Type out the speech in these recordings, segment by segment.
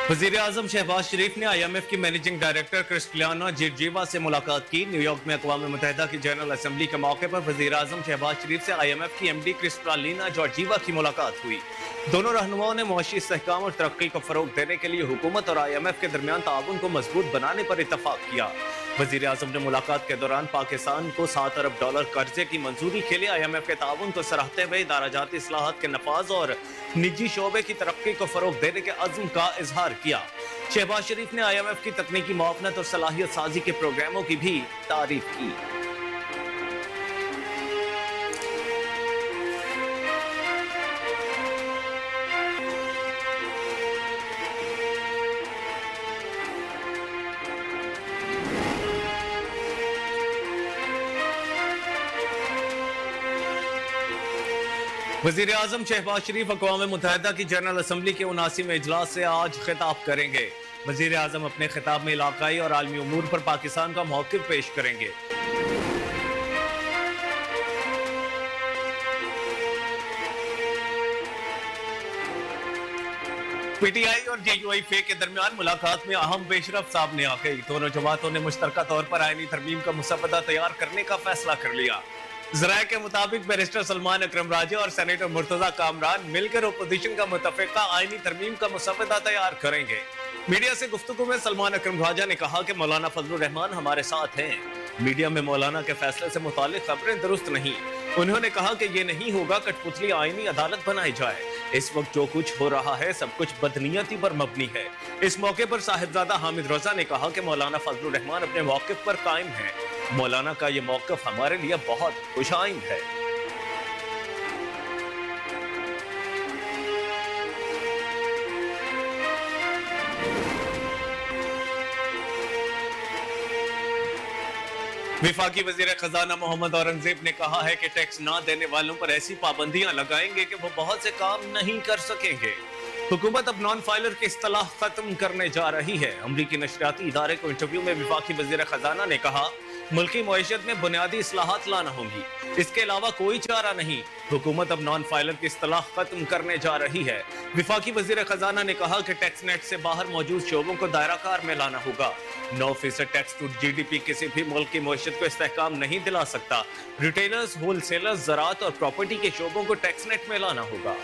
वज़ीर-ए-आज़म शहबाज शरीफ ने IMF की मैनेजिंग डायरेक्टर क्रिस्टलियाना जॉर्जिवा से मुलाकात की। न्यूयॉर्क में अक़वाम मुत्तहिदा की जनरल असम्बली के मौके पर वज़ीर-ए-आज़म शहबाज शरीफ से IMF की MD क्रिस्टलियाना जॉर्जिवा की मुलाकात हुई। दोनों रहनुमाओं ने मुआशी इस्तेहकाम और तरक्की को फ़रोग़ देने के लिए हुकूमत और IMF के दरमियान ताउन को मजबूत बनाने पर इत्तफ़ाक़ किया। वज़ीर-ए-आज़म ने मुलाकात के दौरान पाकिस्तान को $7 अरब कर्जे की मंजूरी के लिए IMF के ताउन को सराहते हुए इदारा-जाती इस्लाहात के नफाज और निजी शोबे की तरक्की को फ़रोग़ देने के अज़्म का इजहार किया। शहबाज शरीफ ने IMF की तकनीकी मुआवनत और सलाहियत साजी के प्रोग्रामों की भी तारीफ की। वज़ीर-ए-आज़म शहबाज शरीफ अक़वाम मुत्तहिदा की जनरल असम्बली के 79वें इजलास से आज खिताब करेंगे। वज़ीर-ए-आज़म अपने खिताब में इलाकाई और आलमी उमूर पर पाकिस्तान का मौक़िफ़ पेश करेंगे। PTI और JUIF के दरमियान मुलाकात में अहम पेशरफ्त सामने आ गई। दोनों जमातों ने मुश्तरका तौर पर आईनी तरमीम का मुसवदा तैयार करने का फैसला कर लिया। ज़राए के मुताबिक बैरिस्टर सलमान अकरम राजा और सेनेटर मुर्तज़ा कामरान मिलकर अपोजिशन का मुतफ़िक़ा आईनी तरमीम का मुसवदा तैयार करेंगे। मीडिया से गुफ्तगू में सलमान अकरम राजा ने कहा कि मौलाना फजलुर रहमान हमारे साथ हैं। मीडिया में मौलाना के फैसले से मुतालिक खबरें दुरुस्त नहीं। उन्होंने कहा कि ये नहीं होगा कठपुतली आईनी अदालत बनाई जाए। इस वक्त जो कुछ हो रहा है सब कुछ बदनीयती पर मबनी है। इस मौके पर साहिबजादा हामिद रजा ने कहा कि मौलाना फजलुर रहमान अपने मौक़िफ़ पर कायम है। मौलाना का ये मौक़िफ़ हमारे लिए बहुत खुशाइन है। विफाकी वज़ीर खजाना मोहम्मद औरंगजेब ने कहा है कि टैक्स ना देने वालों पर ऐसी पाबंदियां लगाएंगे कि वो बहुत से काम नहीं कर सकेंगे। हुकूमत अब नॉन फाइलर की इस्तिलाह खत्म करने जा रही है। अमरीकी नशरियाती इदारे को इंटरव्यू में विफाकी वज़ीर खजाना ने कहा, मुल्की मईशत में बुनियादी इस्लाहात लाना होंगी, इसके अलावा कोई चारा नहीं। हुकूमत अब नॉन फाइलर की इस्तिलाह खत्म करने जा रही है। विफाकी वज़ीर खजाना ने कहा कि टैक्स नेट से बाहर मौजूद शोबों को दायरा कार में लाना होगा। 9% टैक्स टू GDP किसी भी मुल्क की मईशत को इस्तेहकाम नहीं दिला सकता। रिटेलर्स, होलसेलर्स, ज़राअत और प्रॉपर्टी के शोबों को टैक्स नेट में लाना होगा।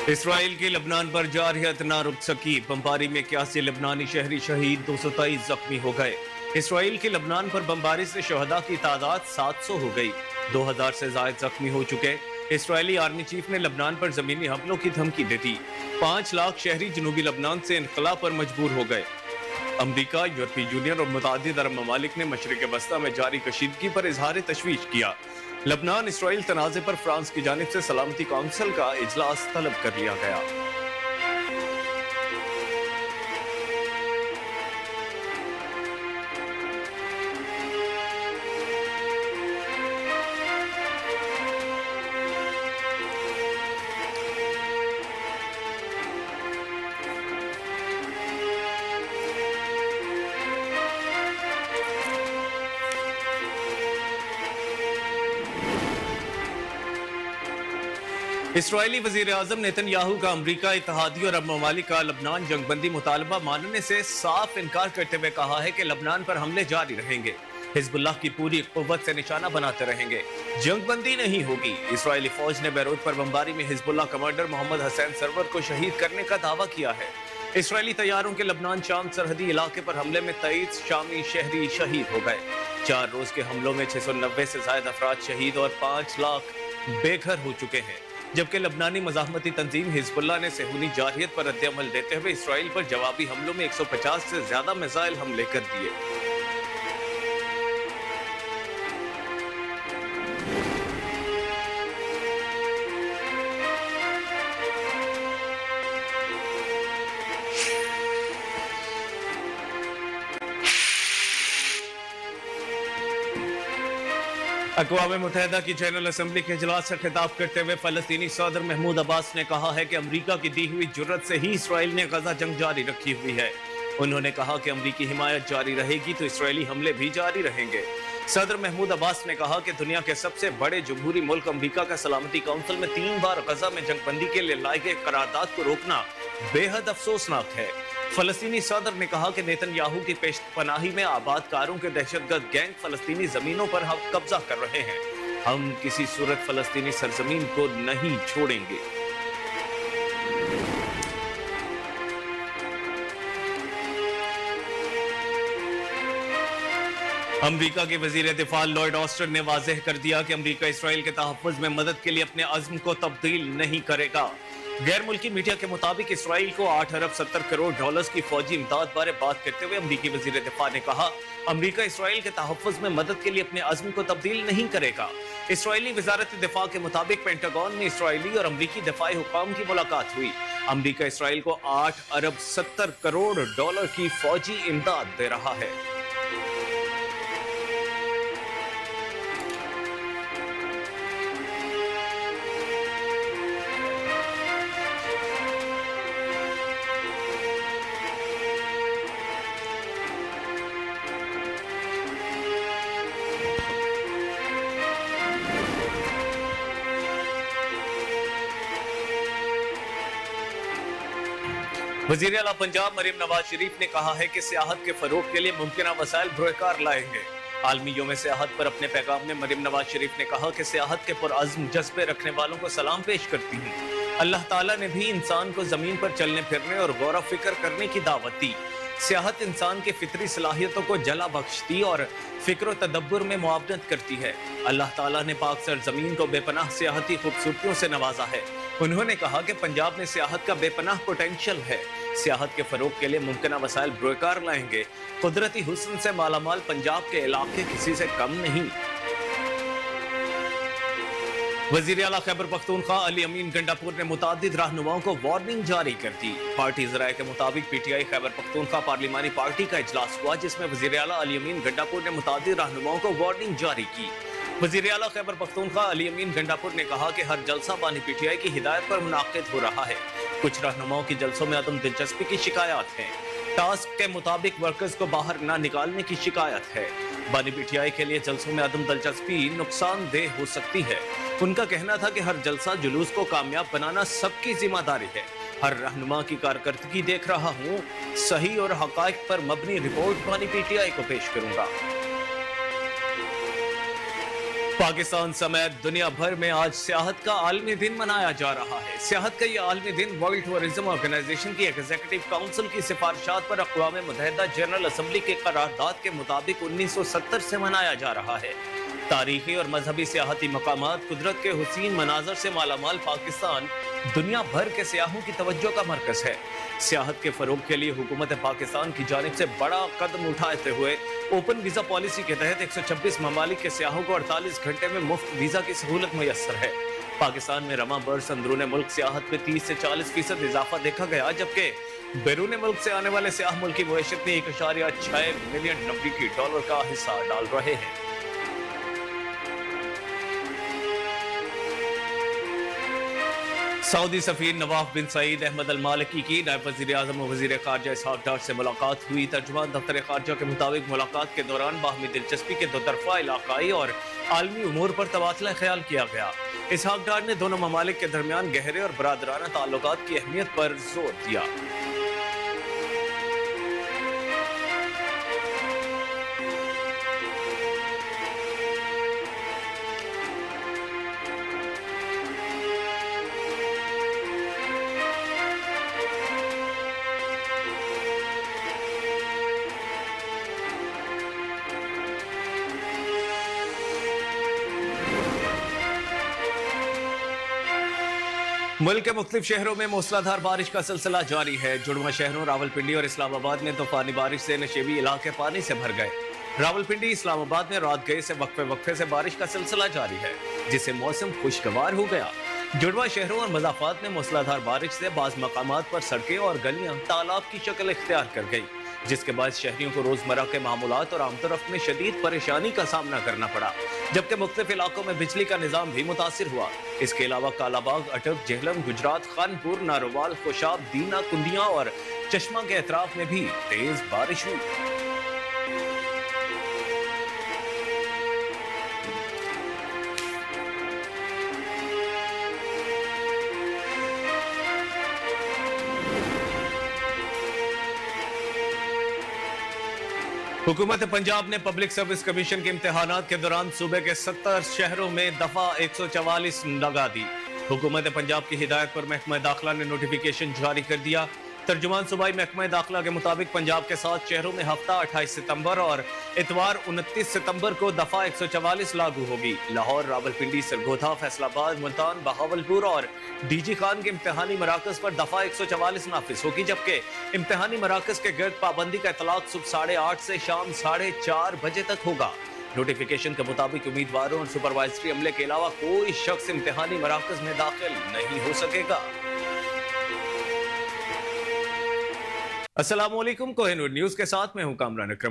इसराइल की लबनान पर जारहियत ना रुक सकी। बमबारी में 81 लबनानी शहरी शहीद, 223 जख्मी हो गए। इसराइल की लबनान पर बमबारी से शहदा की तादाद 700 हो गई। 2000 से ज्यादा जख्मी हो चुके। इसराइली आर्मी चीफ ने लबनान पर जमीनी हमलों की धमकी दे दी। 5 लाख शहरी जनूबी लबनान से इनकला पर मजबूर हो गए। अमरीका, यूरोपीय यूनियन और मुतादिद अरब ममालिक ने मशरिक़ वस्ता में जारी कशीदगी पर इजहार तशवीश किया। लबनान इसराइल तनाज़े पर फ्रांस की जानिब से सलामती काउंसिल का इजलास तलब कर लिया गया। इसराइली वज़ीर-ए-आज़म नेतन्याहू का अमरीका, इत्तेहादी और अरब ममालिक का लबनान जंगबंदी मुतालबा मानने से साफ इनकार करते हुए कहा है कि लबनान पर हमले जारी रहेंगे। हिजबुल्लाह की पूरी कुव्वत से निशाना बनाते रहेंगे। जंगबंदी नहीं होगी। इसराइली फौज ने बैरूत पर बमबारी में Hezbollah commander Mohammed Hussein Sarour को शहीद करने का दावा किया है। इसराइली तैयारों के लबनान शाम सरहदी इलाके पर हमले में 23 शामी शहरी शहीद हो गए। 4 रोज के हमलों में 690 से ज्यादा अफराद शहीद और 5 लाख बेघर हो चुके हैं। जबकि लबनानी मज़ाहमती तंजीम हिजबुल्लाह ने सेहूनी जारहियत पर रद्द-ए-अमल देते हुए इसराइल पर जवाबी हमलों में 150 से ज्यादा मिसाइल हमले कर दिए। अक़वाम मुत्तहिदा की जनरल असम्बली के इजलास से खिताब करते हुए फ़लस्तीनी सदर महमूद अब्बास ने कहा है कि अमरीका की दी हुई जुर्रत से ही इसराइल ने गजा जंग जारी रखी हुई है। उन्होंने कहा कि अमरीकी हिमायत जारी रहेगी तो इसराइली हमले भी जारी रहेंगे। सदर महमूद अब्बास ने कहा कि दुनिया के सबसे बड़े जमहूरी मुल्क अमरीका का सलामती काउंसिल में 3 बार गजा में जंगबंदी के लिए लाए गए करारदाद को रोकना बेहद अफसोसनाक है। फलस्तीनी सदर ने कहा कि नेतन्याहू की पेशपनाही में आबादकारों के दहशतगर्द गैंग फलस्तीनी जमीनों पर कब्जा कर रहे हैं। हम किसी सूरत फलस्तीनी सरजमीन को नहीं छोड़ेंगे। अमरीका के वजीर दिफा लॉयड ऑस्टिन ने वाज़ेह कर दिया कि अमरीका इसराइल के तहफ़्फ़ुज़ में मदद के लिए अपने अज़्म को तब्दील नहीं करेगा। गैर मुल्की मीडिया के मुताबिक इसराइल को 8 अरब 70 करोड़ डॉलर्स की फौजी इमदाद बारे बात करते हुए अमरीकी वजीर दिफा ने कहा, अमरीका इसराइल के तहफ़्फ़ुज़ में मदद के लिए अपने अज़्म को तब्दील नहीं करेगा। इसराइली वजारत दिफा के मुताबिक पेंटागन में इसराइली और अमरीकी दिफाई हुकाम की मुलाकात हुई। अमरीका इसराइल को 8 अरब 70 करोड़ डॉलर की फौजी इमदाद दे रहा है। वज़ीर आला पंजाब मरीम नवाज शरीफ ने कहा है कि सियाहत के फरोग के लिए मुमकिन वसाइल बरोकार लाएंगे। आलमी यौम सियाहत पर अपने पैगाम में मरीम नवाज शरीफ ने कहा कि सियाहत के पुरअज़्म जज्बे रखने वालों को सलाम पेश करती हूँ। अल्लाह ताला ने भी इंसान को जमीन पर चलने फिरने और गौर फिक्र करने की दावत दी। सियाहत इंसान के फितरी सलाहियतों को जला बख्शती और फिक्र व तदब्बुर में मुआवनत करती है। अल्लाह ताला ने पाक सरजमीन को बेपनाह सियाहती खूबसूरतियों से नवाजा है। उन्होंने कहा कि पंजाब में सियाहत का बेपनाह पोटेंशियल है। सियाहत के फरोग के लिए मुमकिन वसाइल बरोकार लाएंगे। कुदरती हुस्न से मालामाल पंजाब के इलाके किसी से कम नहीं। वज़ीर आला खैबर पख्तूनख्वा अली अमीन गंडापुर ने मुतादिद रहनुमाओं को वार्निंग जारी कर दी। पार्टी ज़राए के मुताबिक पीटीआई खैबर पख्तूनख्वा पार्लिमानी पार्टी का इजलास हुआ, जिसमें वज़ीर आला अली अमीन गंडापुर ने मुतादिद रहनुमाओं को वार्निंग जारी की। वज़ीर आला खैबर पख्तूनख्वा अली अमीन गंडापुर ने कहा कि हर जलसा बानी पीटीआई की हिदायत पर मुनाकिद हो रहा है। कुछ रहनुमाओं की जलसों में अदम दिलचस्पी की शिकायत है। टास्क के मुताबिक वर्कर्स को बाहर न निकालने की शिकायत है। बानी पीटीआई के लिए जलसों में अदम दिलचस्पी नुकसानदेह हो सकती है। उनका कहना था कि हर जलसा जुलूस को कामयाब बनाना सबकी जिम्मेदारी है। हर रहनुमा की कारकर्दगी देख रहा हूँ। सही और हकायक पर मबनी रिपोर्ट बानी पीटीआई को पेश करूंगा। पाकिस्तान समेत दुनिया भर में आज सियाहत का आलमी दिन मनाया जा रहा है। सियाहत का यह आलमी दिन वर्ल्ड टूरिज्म ऑर्गेनाइजेशन की एग्जीक्यूटिव काउंसिल की सिफारिशात पर अक़वाम मुत्तहिदा जनरल असम्बली के करारदाद के मुताबिक 1970 से मनाया जा रहा है। तारीखी और मजहबी सियाहती मकामात, कुदरत के हुसीन मनाजर से मालामाल पाकिस्तान दुनिया भर के सियाहों की तवज्जो का मरकज है। सियाहत के फरोग के लिए हुकूमत पाकिस्तान की जानिब से बड़ा कदम उठाते हुए ओपन वीजा पॉलिसी के तहत 126 ममालिक के सियाहों को 48 घंटे में मुफ्त वीजा की सहूलत मुयस्सर है। पाकिस्तान में रमा बर्स अंदरून मुल्क सियाहत में 30 से 40% इजाफा देखा गया, जबकि बैरून मुल्क से आने वाले सियाह मुल्क की मईशत में 1.6 मिलियन अमरीकी डॉलर का हिस्सा डाल रहे हैं। सऊदी सफीर नवाफ बिन सईद अहमद अल मालिकी की नायब वज़ीर आज़म और वज़ीर ख़ारजा इसहाक डार से मुलाकात हुई। तर्जुमान दफ्तर ख़ारजा के मुताबिक मुलाकात के दौरान बाहमी दिलचस्पी के दो तरफ़ा इलाकाई और आलमी उमूर पर तबादला ख्याल किया गया। इसहाक डार ने दोनों ममालिक के दरमियान गहरे और बरादराना ताल्लुकात की अहमियत पर जोर दिया। मुल्क के मुख्तलिफ शहरों में मूसलाधार बारिश का सिलसिला जारी है। जुड़वा शहरों रावलपिंडी और इस्लामाबाद में तूफानी बारिश से नशेबी इलाके पानी से भर गए। रावलपिंडी इस्लामाबाद में रात गए से वक्फे से बारिश का सिलसिला जारी है, जिससे मौसम खुशगवार हो गया। जुड़वा शहरों और मज़ाफात में मूसलाधार बारिश से बाज़ मकामात पर सड़कें और गलियां तालाब की शक्ल इख्तियार कर गई। जिसके बाद शहरियों को रोजमर्रा के मामूलात और आमतरफ में शदीद परेशानी का सामना करना पड़ा, जबकि मुख्तलिफ इलाकों में बिजली का निजाम भी मुतासिर हुआ। इसके अलावा कालाबाग, अटक, जेहलम, गुजरात, खानपुर, नारोवाल, खुशाब, दीना, कुंदिया और चश्मा के अतराफ में भी तेज बारिश हुई। हुकूमत पंजाब ने पब्लिक सर्विस कमीशन के इम्तिहानात के दौरान सूबे के 70 शहरों में दफा 144 लगा दी। हुकूमत पंजाब की हिदायत पर महकमा दाखिला ने नोटिफिकेशन जारी कर दिया। तर्जुमान सूबाई महकमा दाखिला के मुताबिक पंजाब के 7 शहरों में हफ्ता 28 सितंबर और इतवार 29 सितंबर को दफा 144 लागू होगी। लाहौर, रावलपिंडी, सरगोधा, फैसलाबाद, मुल्तान, बहावलपुर और डीजी खान के इम्तिहानी मराकज पर दफा 144 नाफिज होगी, जबकि इम्तिहानी मराकज के गिर्द पाबंदी का इतलाक सुबह 8:30 से शाम 4:30 बजे तक होगा। नोटिफिकेशन के मुताबिक उम्मीदवारों और सुपरवाइजरी अमले के अलावा कोई शख्स इम्तिहानी मराकज में दाखिल नहीं हो सकेगा। अस्सलामुअलैकुम, कोहिनूर न्यूज के साथ मैं हूं कामरान अकरम।